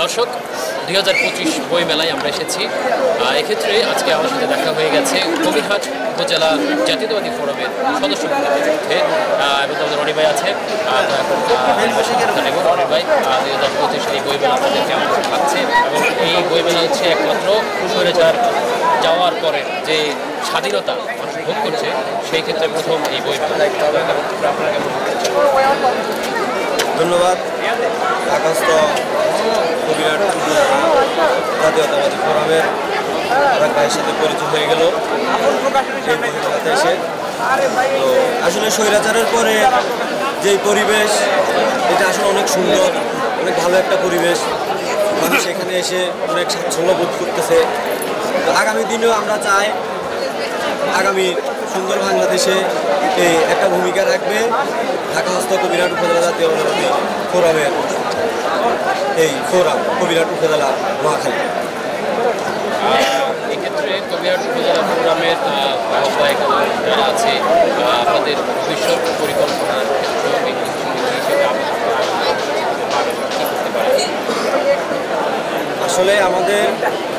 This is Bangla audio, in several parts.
দর্শক 2025 বই মেলায় আমরা এসেছি। এক্ষেত্রে আজকে আমার সাথে দেখা হয়ে গেছে কবিরহাট উপজেলা জাতীয়তাবাদী ফোরামের সদস্য মধ্যে এবং আমাদের রনি ভাই আছে। রনি ভাই 2025 এই বই মেলা আমাদেরকে থাকছে এবং এই বই মেলা হচ্ছে একমাত্র স্বৈরাচার যাওয়ার পরে যে স্বাধীনতা মানুষ ভোগ করছে সেই ক্ষেত্রে প্রথম এই বই মেলা। ধন্যবাদ। আকাশত কবিরহাট জাতীয়তাবাদী ফোরামের আরেক ভাইয়ের সাথে পরিচয় হয়ে গেল এই বইমেলাতে এসে। তো আসলে স্বৈরাচারের পরে যেই পরিবেশ, এটা আসলে অনেক সুন্দর, অনেক ভালো একটা পরিবেশ। মানুষ এখানে এসে অনেক স্বাচ্ছন্দ্য বোধ করতেছে। তো আগামী দিনেও আমরা চাই আগামী সুন্দর বাংলাদেশে একটা ভূমিকা রাখবে ঢাকাস্থ কবিরহাট উপজেলা জাতীয়তাবাদী ফোরামের এই ফোরাম কবিরহাট উপজেলা নোয়াখালী। এক্ষেত্রে কবিরহাট উপজেলা ফোরামের আহ্বায়ক যারা আছে আপনাদের ভবিষ্যৎ পরিকল্পনা আসলে আমাদের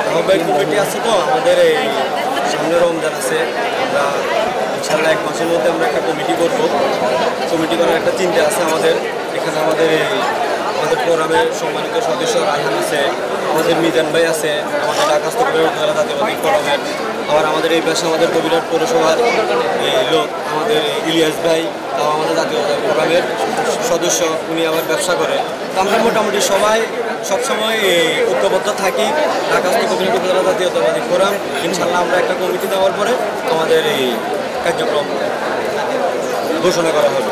আহ্বায়ক কমিটি আছে, তো আমাদের এই সামনে রমজান আছে, আমরা ইনশাল্লাহ 1 মাসের মধ্যে আমরা একটা কমিটি করব। কমিটি করার একটা চিন্তা আছে আমাদের। এখানে আমাদের ফোরামের সম্মানিত সদস্য রায়হান আছে, আমাদের মিজান ভাই আছে, আমাদের ঢাকাস্থ কবিরহাট উপজেলা জাতীয়তাবাদী ফোরামের, আবার আমাদের এই পাশে আমাদের কবিরহাট পৌরসভার লোক আমাদের ইলিয়াস ভাই, তাও আমাদের জাতীয়তাবাদী ফোরামের সদস্য, উনি আবার ব্যবসা করে। তো আমরা মোটামুটি সবাই সবসময় ঐক্যবদ্ধ থাকি ঢাকাস্থ কবিরহাট উপজেলা জাতীয়তাবাদী ফোরাম। ইনশাল্লাহ আমরা একটা কমিটি দেওয়ার পরে আমাদের এই কার্যক্রম ঘোষণা করা হবে।